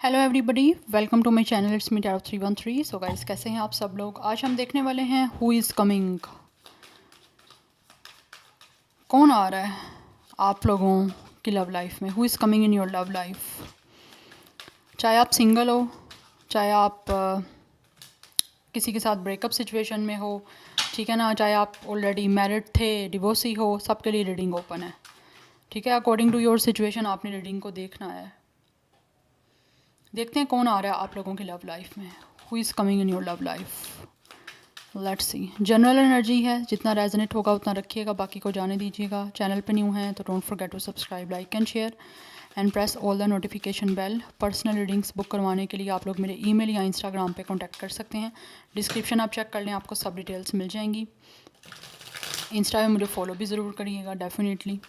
Hello everybody, welcome to my channel. It's me tarot 313। So guys, कैसे हैं आप सब लोग। आज हम देखने वाले हैं हु इज़ कमिंग। कौन आ रहा है आप लोगों की लव लाइफ में। Who is coming in your love life. चाहे आप सिंगल हो, चाहे आप किसी के साथ ब्रेकअप सिचुएशन में हो, ठीक है ना, चाहे आप ऑलरेडी मैरिड थे, डिवोर्सी हो, सबके लिए रीडिंग ओपन है। ठीक है, अकॉर्डिंग टू योर सिचुएशन आपने रीडिंग को देखना है। देखते हैं कौन आ रहा है आप लोगों की लव लाइफ में। Who is coming in your love life. Let's see. General energy है, जितना रेजोनेट होगा उतना रखिएगा, बाकी को जाने दीजिएगा। चैनल पे न्यू हैं तो don't forget to subscribe, like and share and press all the notification bell. Personal readings book करवाने के लिए आप लोग मेरे ईमेल या इंस्टाग्राम पे कांटेक्ट कर सकते हैं। डिस्क्रिप्शन आप चेक कर लें, आपको सब डिटेल्स मिल जाएंगी। इंस्टा में मुझे फॉलो भी ज़रूर करिएगा डेफिनेटली।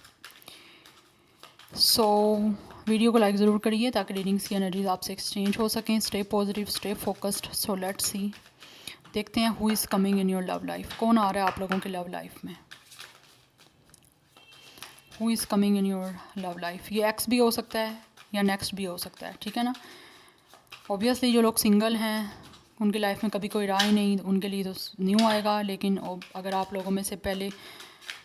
सो वीडियो को लाइक ज़रूर करिए ताकि रीडिंग्स की एनर्जीज आपसे एक्सचेंज हो सकें। Stay positive, stay focused. So let's see, देखते हैं who is coming in your love life. कौन आ रहा है आप लोगों की लव लाइफ में। Who is coming in your love life. ये एक्स भी हो सकता है या नेक्स्ट भी हो सकता है, ठीक है ना। ऑब्वियसली जो लोग सिंगल हैं उनकी लाइफ में कभी कोई रहा ही नहीं, उनके लिए तो न्यू आएगा। लेकिन अगर आप लोगों में से पहले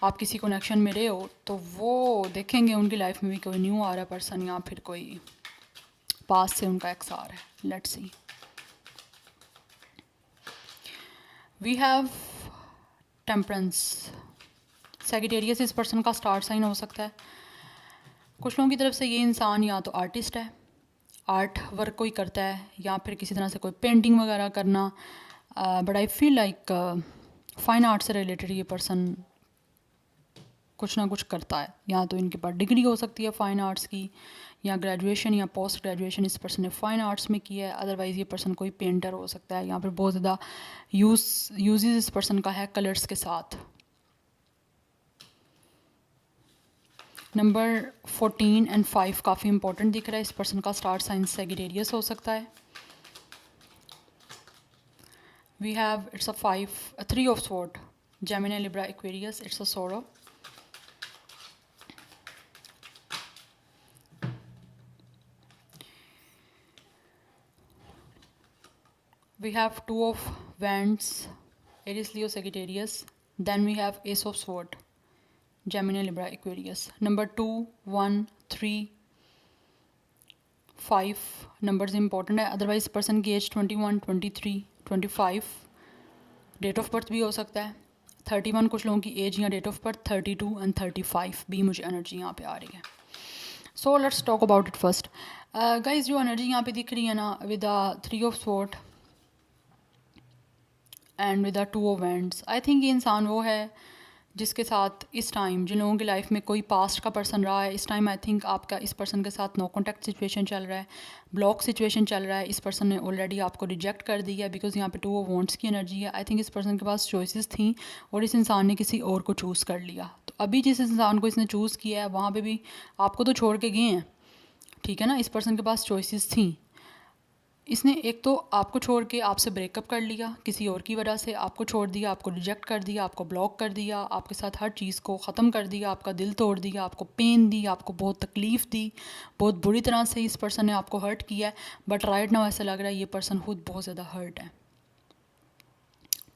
आप किसी कनेक्शन में रहे हो तो वो देखेंगे उनकी लाइफ में भी कोई न्यू आ रहा है पर्सन, या फिर कोई पास से उनका एक्स आ रहा है। Let's see. We have temperance. Sagittarius इस पर्सन का स्टार साइन हो सकता है। कुछ लोगों की तरफ से ये इंसान या तो आर्टिस्ट है, आर्ट वर्क कोई करता है, या फिर किसी तरह से कोई पेंटिंग वगैरह करना। But I feel like fine art से रिलेटेड ये पर्सन कुछ ना कुछ करता है। या तो इनके पास डिग्री हो सकती है फ़ाइन आर्ट्स की, या ग्रेजुएशन या पोस्ट ग्रेजुएशन इस पर्सन ने फ़ाइन आर्ट्स में किया है। अदरवाइज़ ये पर्सन कोई पेंटर हो सकता है, या फिर बहुत ज़्यादा यूज़ इस पर्सन का है कलर्स के साथ। नंबर 14 एंड 5 काफ़ी इंपॉर्टेंट दिख रहा है। इस पर्सन का स्टार साइन सैजिटेरियस हो सकता है। We have it's a 3 of sword, Gemini, Libra, Aquarius. It's a sorrow. We have 2 of Wands, Aries, Leo, Sagittarius. Then we have Ace of Swords, Gemini, Libra, Aquarius. Number 2, 1, 3, 5 numbers important है। Otherwise person की as 21, 23, 25 date of birth भी हो सकता है। 31 कुछ लोगों की as या डेट ऑफ बर्थ, 32 एंड 35 भी मुझे एनर्जी यहाँ पे आ रही है। So let's talk about it first. Guys, जो एनर्जी यहाँ पे दिख रही है ना, with the 3 of sword and with the 2 of wands, I think ये इंसान वो है जिसके साथ इस टाइम, जिन लोगों की लाइफ में कोई पास्ट का पर्सन रहा है, इस टाइम आई थिंक आपका इस पर्सन के साथ नो कॉन्टैक्ट सिचुएशन चल रहा है, ब्लॉक सिचुएशन चल रहा है। इस पर्सन ने ऑलरेडी आपको रिजेक्ट कर दिया है, बिकॉज यहाँ पे 2 ऑफ वॉन्ट्स की एनर्जी है। आई थिंक इस पर्सन के पास चॉइसेस थी और इस इंसान ने किसी और को चूज़ कर लिया। तो अभी जिस इंसान को इसने चूज़ किया है वहाँ पर भी आपको तो छोड़ के गए हैं, ठीक है ना। इस पर्सन के पास चॉइसेस थी। इसने एक तो आपको छोड़ के आपसे ब्रेकअप कर लिया, किसी और की वजह से आपको छोड़ दिया, आपको रिजेक्ट कर दिया, आपको ब्लॉक कर दिया, आपके साथ हर चीज़ को ख़त्म कर दिया, आपका दिल तोड़ दिया, आपको पेन दी, आपको बहुत तकलीफ़ दी, बहुत बुरी तरह से इस पर्सन ने आपको हर्ट किया है। बट राइट नाउ ऐसा लग रहा है ये पर्सन खुद बहुत ज़्यादा हर्ट है,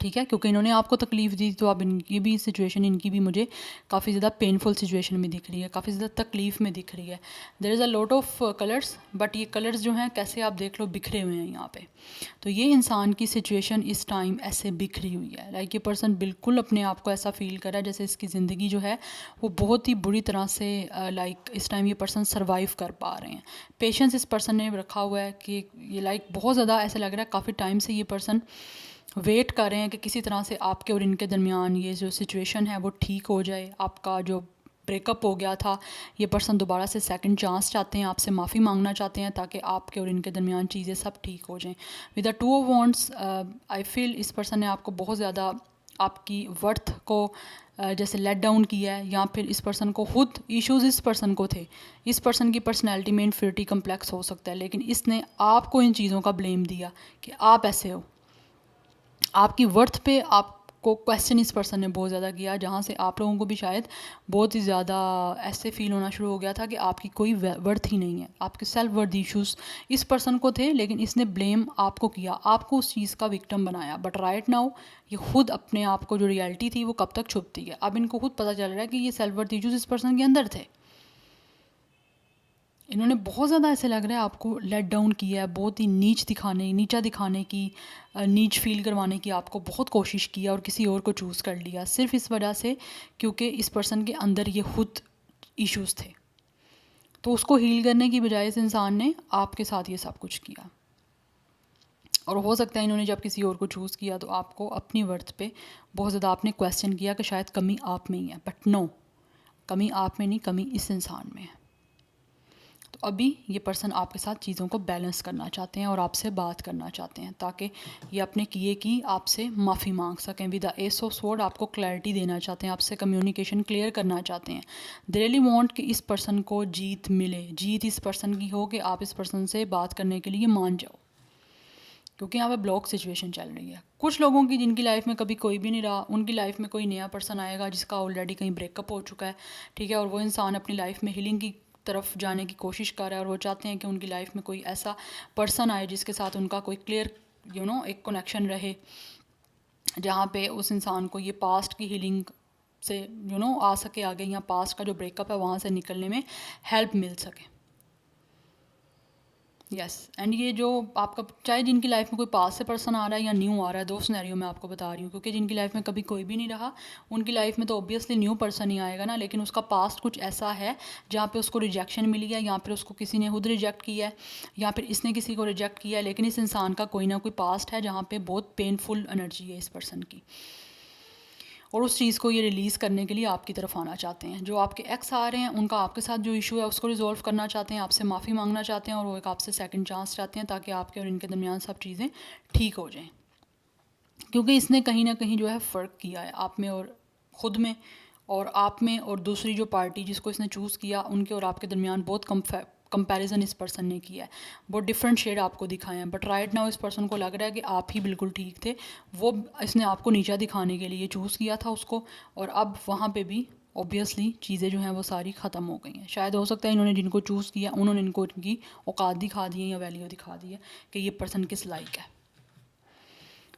ठीक है, क्योंकि इन्होंने आपको तकलीफ़ दी। तो अब इनकी भी सिचुएशन, इनकी भी मुझे काफ़ी ज़्यादा पेनफुल सिचुएशन में दिख रही है, काफ़ी ज़्यादा तकलीफ़ में दिख रही है। There is a lot of colours, but ये कलर्स जो हैं कैसे आप देख लो बिखरे हुए हैं यहाँ पे। तो ये इंसान की सिचुएशन इस टाइम ऐसे बिखरी हुई है। लाइक ये पर्सन बिल्कुल अपने आप को ऐसा फील कर रहा है जैसे इसकी ज़िंदगी जो है वो बहुत ही बुरी तरह से लाइक इस टाइम ये पर्सन सर्वाइव कर पा रहे हैं। पेशेंस इस पर्सन ने रखा हुआ है कि ये लाइक बहुत ज़्यादा ऐसा लग रहा है काफ़ी टाइम से ये पर्सन वेट कर रहे हैं कि किसी तरह से आपके और इनके दरमियान ये जो सिचुएशन है वो ठीक हो जाए। आपका जो ब्रेकअप हो गया था, ये पर्सन दोबारा से सेकंड चांस चाहते हैं, आपसे माफ़ी मांगना चाहते हैं ताकि आपके और इनके दरमियान चीज़ें सब ठीक हो जाएं। With the 2 of wants, I feel इस पर्सन ने आपको बहुत ज़्यादा आपकी वर्थ को जैसे लेट डाउन किया है, या फिर इस पर्सन को खुद इश्यूज़ इस पर्सन को थे। इस पर्सन की पर्सनैलिटी में इन्फिनिटी कम्प्लेक्स हो सकता है, लेकिन इसने आपको इन चीज़ों का ब्लेम दिया कि आप ऐसे हो, आपकी वर्थ पे आप को क्वेश्चन इस पर्सन ने बहुत ज़्यादा किया, जहाँ से आप लोगों को भी शायद बहुत ही ज़्यादा ऐसे फील होना शुरू हो गया था कि आपकी कोई वर्थ ही नहीं है, आपके सेल्फ वर्थ इश्यूज़ इस पर्सन को थे, लेकिन इसने ब्लेम आपको किया, आपको उस चीज़ का विक्टिम बनाया। बट राइट नाउ ये खुद अपने आप को, जो रियलिटी थी वो कब तक छुपती है, अब इनको खुद पता चल रहा है कि ये सेल्फ वर्थ इश्यूज़ इस पर्सन के अंदर थे। इन्होंने बहुत ज़्यादा ऐसे लग रहा है आपको लेट डाउन किया है, बहुत ही नीचा दिखाने की, नीच फील करवाने की आपको बहुत कोशिश की है और किसी और को चूज़ कर लिया सिर्फ इस वजह से क्योंकि इस पर्सन के अंदर ये खुद इश्यूज़ थे। तो उसको हील करने की बजाय इस इंसान ने आपके साथ ये सब कुछ किया। और हो सकता है इन्होंने जब किसी और को चूज़ किया तो आपको अपनी वर्थ पे बहुत ज़्यादा आपने क्वेश्चन किया कि शायद कमी आप में ही है, बट नो, कमी आप में नहीं, कमी इस इंसान में है। तो अभी ये पर्सन आपके साथ चीज़ों को बैलेंस करना चाहते हैं और आपसे बात करना चाहते हैं ताकि ये अपने किए की आपसे माफ़ी मांग सकें। With the S of sword आपको क्लैरिटी देना चाहते हैं, आपसे कम्युनिकेशन क्लियर करना चाहते हैं। दे रियली वांट कि इस पर्सन को जीत मिले, जीत इस पर्सन की हो कि आप इस पर्सन से बात करने के लिए मान जाओ, क्योंकि यहाँ पे ब्लॉक सिचुएशन चल रही है। कुछ लोगों की जिनकी लाइफ में कभी कोई भी नहीं रहा, उनकी लाइफ में कोई नया पर्सन आएगा जिसका ऑलरेडी कहीं ब्रेकअप हो चुका है, ठीक है, और वो इंसान अपनी लाइफ में हीलिंग की तरफ जाने की कोशिश कर रहा है और वो चाहते हैं कि उनकी लाइफ में कोई ऐसा पर्सन आए जिसके साथ उनका कोई क्लियर एक कनेक्शन रहे, जहाँ पे उस इंसान को ये पास्ट की हीलिंग से आ सके आगे, या पास्ट का जो ब्रेकअप है वहाँ से निकलने में हेल्प मिल सके। यस एंड ये जो आपका, चाहे जिनकी लाइफ में कोई पास से पर्सन आ रहा है या न्यू आ रहा है, दो सिनेरियो मैं आपको बता रही हूँ, क्योंकि जिनकी लाइफ में कभी कोई भी नहीं रहा उनकी लाइफ में तो ऑब्वियसली न्यू पर्सन ही आएगा ना, लेकिन उसका पास्ट कुछ ऐसा है जहाँ पे उसको रिजेक्शन मिली है, या फिर उसको किसी ने खुद रिजेक्ट किया है, या फिर इसने किसी को रिजेक्ट किया है, लेकिन इस इंसान का कोई ना कोई पास्ट है जहाँ पर बहुत पेनफुल एनर्जी है इस पर्सन की, और उस चीज़ को ये रिलीज़ करने के लिए आपकी तरफ आना चाहते हैं। जो आपके एक्स आ रहे हैं उनका आपके साथ जो इशू है उसको रिजॉल्व करना चाहते हैं, आपसे माफ़ी मांगना चाहते हैं, और वो एक आपसे सेकंड चांस चाहते हैं ताकि आपके और इनके दरमियान सब चीज़ें ठीक हो जाएं, क्योंकि इसने कहीं ना कहीं जो है फ़र्क किया है आप में और ख़ुद में, और आप में और दूसरी जो पार्टी जिसको इसने चूज़ किया उनके और आपके दरमियान बहुत कंपैरिजन इस पर्सन ने किया है, बहुत डिफरेंट शेड आपको दिखाए हैं। बट राइट नाउ इस पर्सन को लग रहा है कि आप ही बिल्कुल ठीक थे, वो इसने आपको नीचा दिखाने के लिए चूज़ किया था उसको, और अब वहाँ पे भी ऑब्वियसली चीज़ें जो हैं वो सारी ख़त्म हो गई हैं। शायद हो सकता है इन्होंने जिनको चूज़ किया उन्होंने इनको इनकी औकात दिखा दी है या वैल्यू दिखा दी है कि ये पर्सन किस लायक है।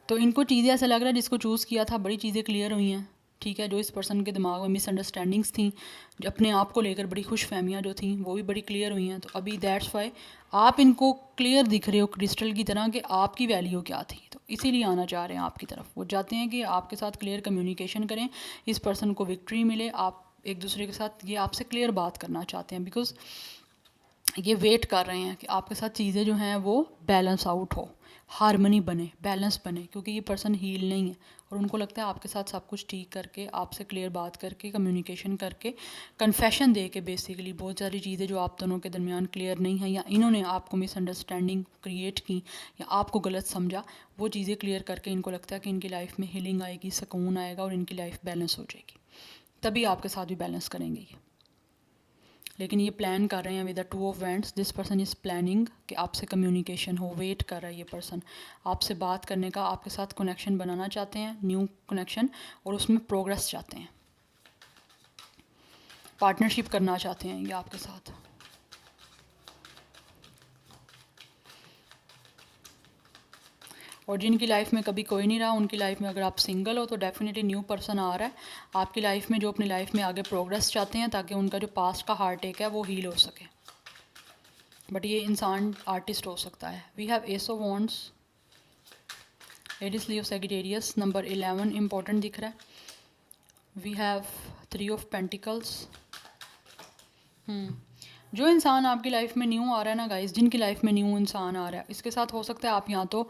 तो इनको चीज़ें ऐसा लग रहा है जिसको चूज़ किया था बड़ी चीज़ें क्लियर हुई हैं, ठीक है। जो इस पर्सन के दिमाग में मिसअंडरस्टैंडिंग्स थी, जो अपने आप को लेकर बड़ी खुश फहमियाँ जो थी वो भी बड़ी क्लियर हुई हैं। तो अभी दैट्स वाई आप इनको क्लियर दिख रहे हो क्रिस्टल की तरह कि आपकी वैल्यू क्या थी, तो इसीलिए आना चाह रहे हैं आपकी तरफ। वो चाहते हैं कि आपके साथ क्लियर कम्युनिकेशन करें, इस पर्सन को विक्ट्री मिले, आप एक दूसरे के साथ ये आपसे क्लियर बात करना चाहते हैं, बिकॉज ये वेट कर रहे हैं कि आपके साथ चीज़ें जो हैं वो बैलेंस आउट हो, हारमनी बने, बैलेंस बने, क्योंकि ये पर्सन हील नहीं है और उनको लगता है आपके साथ सब कुछ ठीक करके, आपसे क्लियर बात करके, कम्युनिकेशन करके, कन्फेशन दे के, बेसिकली बहुत सारी चीज़ें जो आप दोनों के दरमियान क्लियर नहीं है या इन्होंने आपको मिसअंडरस्टैंडिंग क्रिएट की या आपको गलत समझा, वो चीज़ें क्लियर करके इनको लगता है कि इनकी लाइफ में हीलिंग आएगी, सुकून आएगा और इनकी लाइफ बैलेंस हो जाएगी, तभी आपके साथ भी बैलेंस करेंगे ये। लेकिन ये प्लान कर रहे हैं with the two of wands, this person is planning कि आपसे कम्युनिकेशन हो, वेट कर रहा है ये पर्सन आपसे बात करने का, आपके साथ कनेक्शन बनाना चाहते हैं, न्यू कनेक्शन, और उसमें प्रोग्रेस चाहते हैं, पार्टनरशिप करना चाहते हैं ये आपके साथ। और जिनकी लाइफ में कभी कोई नहीं रहा उनकी लाइफ में अगर आप सिंगल हो तो डेफिनेटली न्यू पर्सन आ रहा है आपकी लाइफ में, जो अपनी लाइफ में आगे प्रोग्रेस चाहते हैं ताकि उनका जो पास्ट का हार्ट एक है वो हील हो सके। बट ये इंसान आर्टिस्ट हो सकता है। We have ace of wands, ladies Leo Sagittarius, number 11 important दिख रहा है। We have 3 of pentacles. जो इंसान आपकी लाइफ में न्यू आ रहा है ना गाइस, जिनकी लाइफ में न्यू इंसान आ रहा है, इसके साथ हो सकता है आप यहाँ तो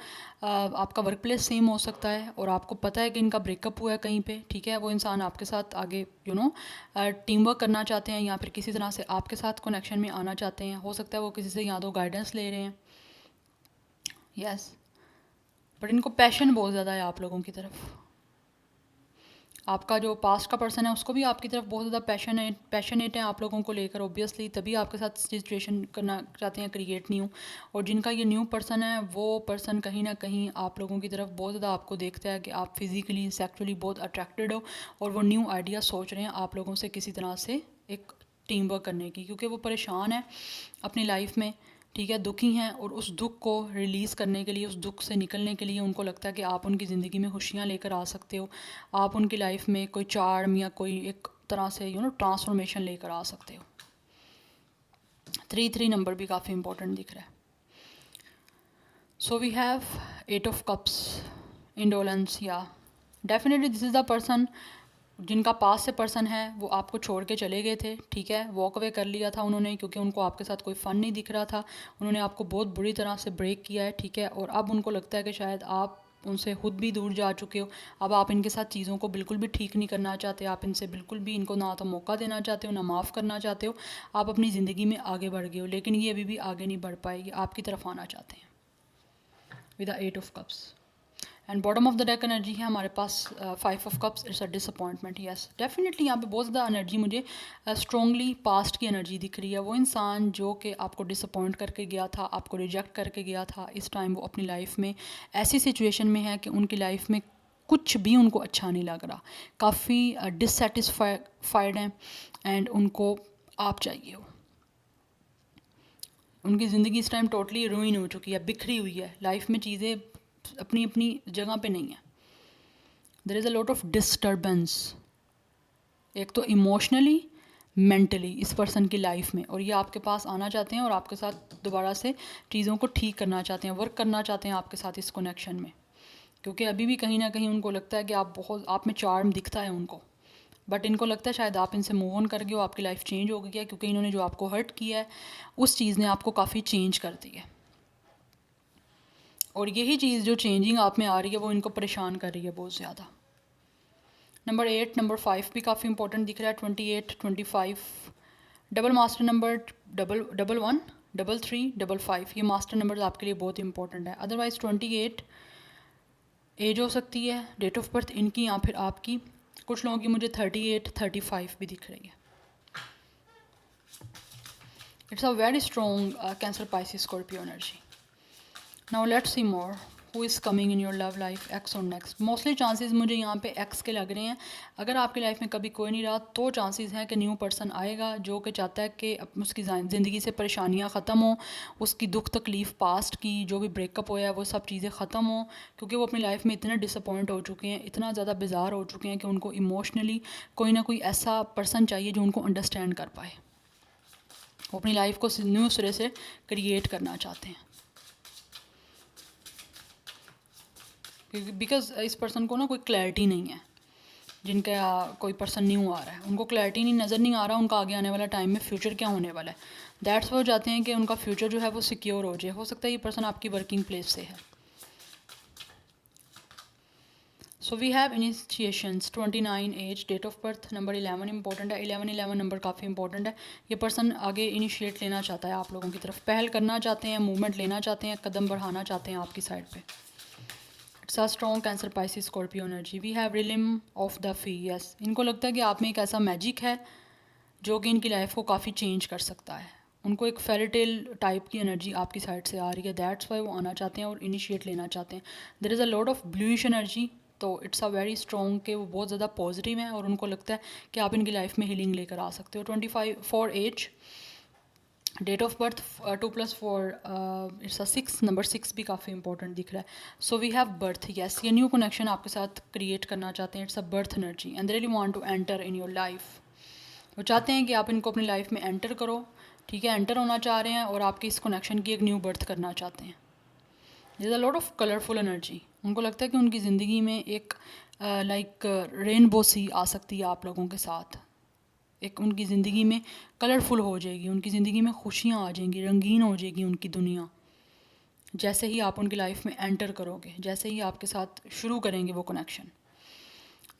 आपका वर्क प्लेस सेम हो सकता है और आपको पता है कि इनका ब्रेकअप हुआ है कहीं पे, ठीक है। वो इंसान आपके साथ आगे टीम वर्क करना चाहते हैं या फिर किसी तरह से आपके साथ कनेक्शन में आना चाहते हैं। हो सकता है वो किसी से या तो गाइडेंस ले रहे हैं, यस, बट इनको पैशन बहुत ज़्यादा है आप लोगों की तरफ। आपका जो पास्ट का पर्सन है उसको भी आपकी तरफ बहुत ज़्यादा पैशनेट है आप लोगों को लेकर ऑब्वियसली, तभी आपके साथ सिचुएशन करना चाहते हैं क्रिएट न्यू। और जिनका ये न्यू पर्सन है वो पर्सन कहीं ना कहीं आप लोगों की तरफ बहुत ज़्यादा आपको देखता है कि आप फिज़िकली सेक्सुअली बहुत अट्रैक्टेड हो, और वो न्यू आइडिया सोच रहे हैं आप लोगों से किसी तरह से एक टीम वर्क करने की, क्योंकि वो परेशान है अपनी लाइफ में, ठीक है, दुखी हैं, और उस दुख को रिलीज़ करने के लिए, उस दुख से निकलने के लिए उनको लगता है कि आप उनकी ज़िंदगी में खुशियाँ लेकर आ सकते हो, आप उनकी लाइफ में कोई चार्म या कोई एक तरह से ट्रांसफॉर्मेशन लेकर आ सकते हो। 3 नंबर भी काफ़ी इंपॉर्टेंट दिख रहा है। So we have 8 of cups, indolence, या definitely this is the person जिनका पास से पर्सन है वो आपको छोड़ के चले गए थे, ठीक है, वॉक अवे कर लिया था उन्होंने, क्योंकि उनको आपके साथ कोई फ़न नहीं दिख रहा था, उन्होंने आपको बहुत बुरी तरह से ब्रेक किया है, ठीक है, और अब उनको लगता है कि शायद आप उनसे खुद भी दूर जा चुके हो, अब आप इनके साथ चीज़ों को बिल्कुल भी ठीक नहीं करना चाहते, आप इनसे बिल्कुल भी इनको ना तो मौका देना चाहते हो ना माफ़ करना चाहते हो, आप अपनी ज़िंदगी में आगे बढ़ गए हो, लेकिन ये अभी भी आगे नहीं बढ़ पाएगी, आपकी तरफ आना चाहते हैं with the 8 of cups. And bottom of the deck energy है हमारे पास 5 of cups, it's a disappointment. Yes, definitely यहाँ पे बहुत ज़्यादा एनर्जी मुझे स्ट्रॉन्गली पास्ट की एनर्जी दिख रही है। वो इंसान जो कि आपको डिसअपॉइंट करके गया था, आपको रिजेक्ट करके गया था, इस टाइम वो अपनी लाइफ में ऐसी सिचुएशन में है कि उनकी लाइफ में कुछ भी उनको अच्छा नहीं लग रहा, काफ़ी डिससेटिस्फाइड हैं, एंड उनको आप चाहिए हो। उनकी ज़िंदगी इस टाइम टोटली रूइन हो चुकी है, बिखरी हुई है, लाइफ में चीज़ें अपनी अपनी जगह पे नहीं है। There is a lot of disturbance, एक तो इमोशनली, मेंटली इस पर्सन की लाइफ में, और ये आपके पास आना चाहते हैं और आपके साथ दोबारा से चीज़ों को ठीक करना चाहते हैं, वर्क करना चाहते हैं आपके साथ इस कनेक्शन में, क्योंकि अभी भी कहीं ना कहीं उनको लगता है कि आप में चार्म दिखता है उनको, बट इनको लगता है शायद आप इनसे मूव ऑन कर गए हो, आपकी लाइफ चेंज हो गई है, क्योंकि इन्होंने जो आपको हर्ट किया है उस चीज़ ने आपको काफ़ी चेंज कर दी है, और यही चीज़ जो चेंजिंग आप में आ रही है वो इनको परेशान कर रही है बहुत ज़्यादा। नंबर 8, नंबर 5 भी काफ़ी इंपॉर्टेंट दिख रहा है, 28, 25, double master number, double 1, double 3, double 5, ये मास्टर नंबर आपके लिए बहुत इंपॉर्टेंट है। अदरवाइज़ 28 एज हो सकती है, डेट ऑफ बर्थ इनकी या फिर आपकी, कुछ लोगों की मुझे 38, 35 भी दिख रही है। It's a very strong Cancer, Pisces, Scorpio energy. Now let's see more who is coming in your love life, x और नेक्स्ट। मोस्टली चांसेस मुझे यहाँ पे एक्स के लग रहे हैं। अगर आपकी लाइफ में कभी कोई नहीं रहा तो चांसेस हैं कि न्यू पर्सन आएगा जो कि चाहता है कि उसकी ज़िंदगी से परेशानियाँ ख़त्म हो, उसकी दुख तकलीफ़ पास्ट की जो भी ब्रेकअप होया है वो सब चीज़ें ख़त्म हो, क्योंकि वो अपनी लाइफ में इतने डिसअपॉइंट हो चुके हैं, इतना ज़्यादा बेजार हो चुके हैं कि उनको इमोशनली कोई ना कोई ऐसा पर्सन चाहिए जो उनको अंडरस्टैंड कर पाए। वो अपनी लाइफ को न्यू सिरे से क्रिएट करना चाहते हैं, बिकॉज इस पर्सन को ना कोई क्लैरिटी नहीं है। जिनका कोई पर्सन न्यू आ रहा है उनको क्लैरिटी नहीं, नज़र नहीं आ रहा उनका आगे आने वाला टाइम में फ्यूचर क्या होने वाला है। दैट्स वो चाहते हैं कि उनका फ्यूचर जो है वो सिक्योर हो जाए। हो सकता है ये पर्सन आपकी वर्किंग प्लेस से है। So we have initiations, 29 age, date of birth, number 11 important है। 11 नंबर काफ़ी इंपॉर्टेंट है। ये पर्सन आगे इनिशिएट लेना चाहता है आप लोगों की तरफ, पहल करना चाहते हैं, मूवमेंट लेना चाहते हैं, कदम बढ़ाना चाहते हैं आपकी साइड पे। It's a strong Cancer, Pisces, Scorpio energy. We have realm of the fee. Yes, इनको लगता है कि आप में एक ऐसा मैजिक है जो कि इनकी लाइफ को काफ़ी चेंज कर सकता है। उनको एक फेरीटेल टाइप की एनर्जी आपकी साइड से आ रही है, दैट्स वाई वो आना चाहते हैं और इनिशिएट लेना चाहते हैं। There is a lot of bluish energy, तो इट्स अ वेरी स्ट्रॉन्ग कि वो बहुत ज़्यादा पॉजिटिव हैं और उनको लगता है कि आप इनकी लाइफ में हीलिंग लेकर आ सकते हो। 24 age, date of birth 2+4, it's a 6, number 6 भी काफ़ी इंपॉर्टेंट दिख रहा है। So we have birth. Yes, ये न्यू कनेक्शन आपके साथ क्रिएट करना चाहते हैं। It's a birth energy and they really want to enter in your life. वो चाहते हैं कि आप इनको अपनी लाइफ में एंटर करो, ठीक है, एंटर होना चाह रहे हैं और आपकी इस कनेक्शन की एक न्यू बर्थ करना चाहते हैं। There is a lot of colourful energy. उनको लगता है कि उनकी ज़िंदगी में एक लाइक रेनबो सी आ सकती है आप लोगों के साथ, एक उनकी ज़िंदगी में कलरफुल हो जाएगी, उनकी ज़िंदगी में खुशियाँ आ जाएंगी, रंगीन हो जाएगी उनकी दुनिया, जैसे ही आप उनकी लाइफ में एंटर करोगे, जैसे ही आपके साथ शुरू करेंगे वो कनेक्शन।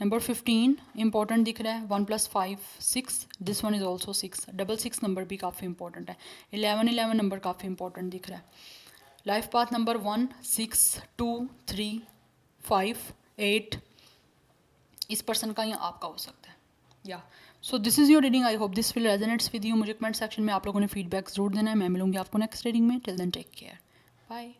नंबर 15 इंपॉर्टेंट दिख रहा है, 1+5 6, this one is also 6, double 6 number भी काफ़ी इंपॉर्टेंट है। 11 नंबर काफ़ी इंपॉर्टेंट दिख रहा है। लाइफ पाथ नंबर 1, 6, 2, 3, 5, 8, इस पर्सन का या आपका हो सकता है। या so this is your reading, I hope this will resonates with you. मुझे कमेंट सेक्शन में आप लोगों ने फीडबैक ज़रूर देना है, मैं मिलूंगी आपको नेक्स्ट रीडिंग में। Till then take care, bye.